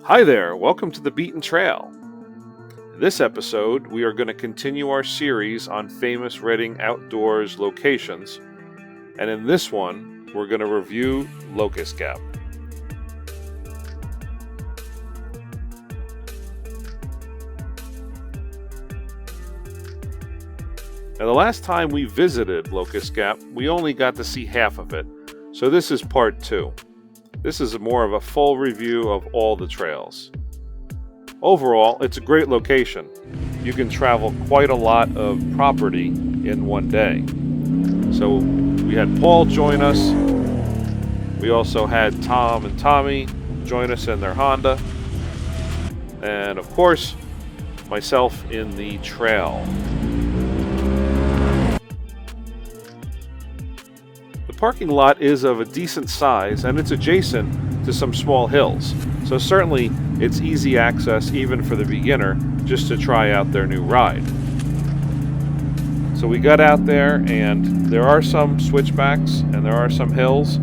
Hi there, welcome to the Beaten Trail. In this episode, we are going to continue our series on famous Reading outdoors locations, and in this one, we're going to review Locust Gap. Now, the last time we visited Locust Gap, we only got to see half of it, so this is part 2. This is more of a full review of all the trails. Overall, it's a great location. You can travel quite a lot of property in one day. So we had Paul join us. We also had Tom and Tommy join us in their Honda. And of course, myself in the trail. The parking lot is of a decent size and it's adjacent to some small hills. So certainly it's easy access even for the beginner just to try out their new ride. So we got out there and there are some switchbacks and there are some hills,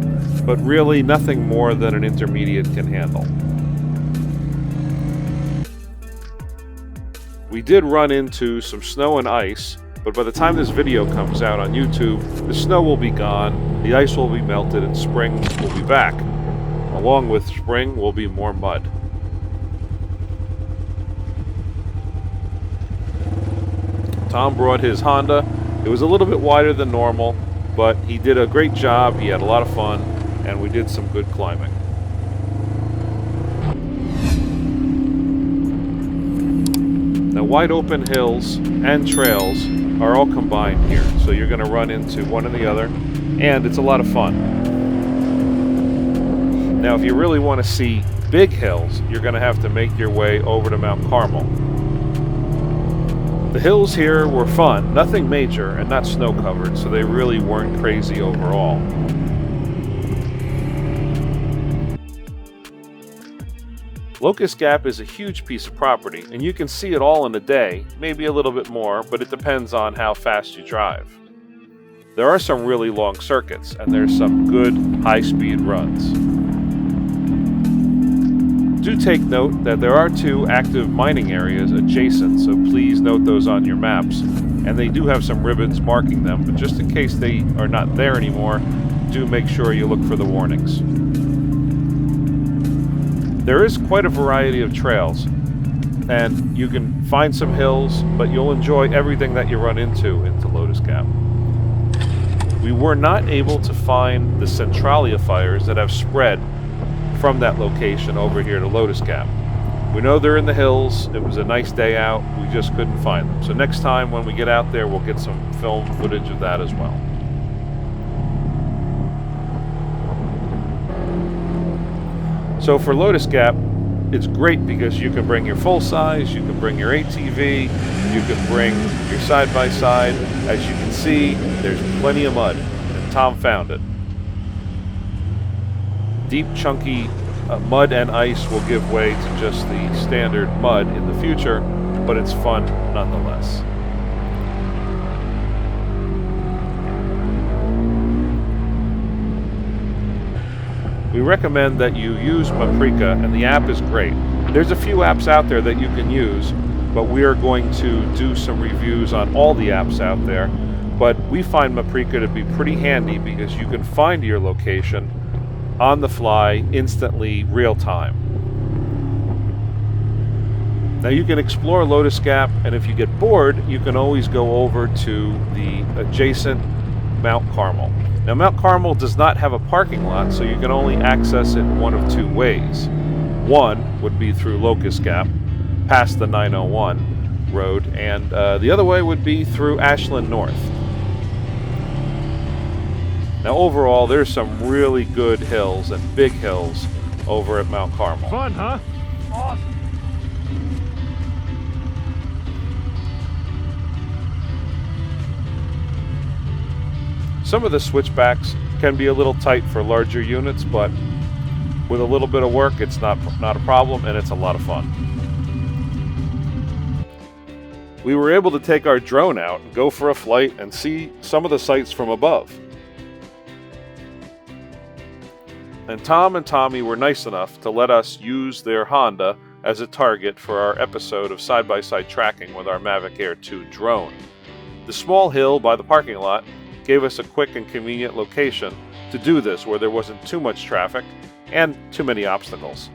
but really nothing more than an intermediate can handle. We did run into some snow and ice, but by the time this video comes out on YouTube, the snow will be gone, the ice will be melted, and spring will be back. Along with spring will be more mud. Tom brought his Honda. It was a little bit wider than normal, but he did a great job. He had a lot of fun, and we did some good climbing. Now, wide open hills and trails are all combined here, so you're going to run into one and the other, and it's a lot of fun. Now, if you really want to see big hills, you're going to have to make your way over to Mount Carmel. The hills here were fun, nothing major and not snow covered, so they really weren't crazy overall. Locust Gap is a huge piece of property, and you can see it all in a day, maybe a little bit more, but it depends on how fast you drive. There are some really long circuits, and there's some good high-speed runs. Do take note that there are 2 active mining areas adjacent, so please note those on your maps, and they do have some ribbons marking them, but just in case they are not there anymore, do make sure you look for the warnings. There is quite a variety of trails, and you can find some hills, but you'll enjoy everything that you run into Locust Gap. We were not able to find the Centralia fires that have spread from that location over here to Locust Gap. We know they're in the hills. It was a nice day out. We just couldn't find them. So next time when we get out there, we'll get some film footage of that as well. So for Locust Gap, it's great because you can bring your full size, you can bring your ATV, you can bring your side-by-side. As you can see, there's plenty of mud, and Tom found it. Deep, chunky mud and ice will give way to just the standard mud in the future, but it's fun nonetheless. We recommend that you use Maprika, and the app is great. There's a few apps out there that you can use, but we are going to do some reviews on all the apps out there. But we find Maprika to be pretty handy because you can find your location on the fly, instantly, real time. Now you can explore Locust Gap, and if you get bored, you can always go over to the adjacent Mount Carmel. Now, Mount Carmel does not have a parking lot, so you can only access it one of 2 ways. One would be through Locust Gap, past the 901 road, and the other way would be through Ashland North. Now, overall, there's some really good hills and big hills over at Mount Carmel. Fun, huh? Awesome. Some of the switchbacks can be a little tight for larger units, but with a little bit of work, it's not a problem, and it's a lot of fun. We were able to take our drone out and go for a flight and see some of the sights from above. And Tom and Tommy were nice enough to let us use their Honda as a target for our episode of side-by-side tracking with our Mavic Air 2 drone. The small hill by the parking lot gave us a quick and convenient location to do this where there wasn't too much traffic and too many obstacles.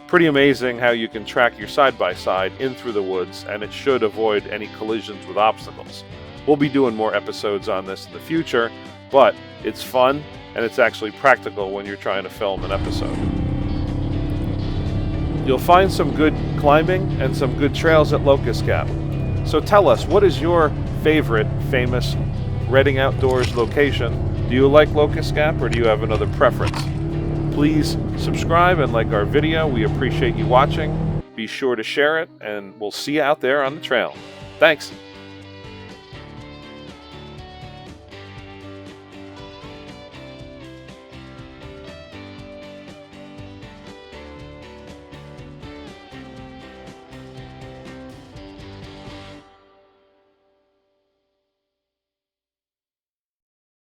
Pretty amazing how you can track your side-by-side in through the woods, and it should avoid any collisions with obstacles. We'll be doing more episodes on this in the future, but it's fun and it's actually practical when you're trying to film an episode. You'll find some good climbing and some good trails at Locust Gap. So tell us, what is your favorite famous Redding Outdoors location? Do you like Locust Gap or do you have another preference? Please subscribe and like our video. We appreciate you watching. Be sure to share it, and we'll see you out there on the trail. Thanks.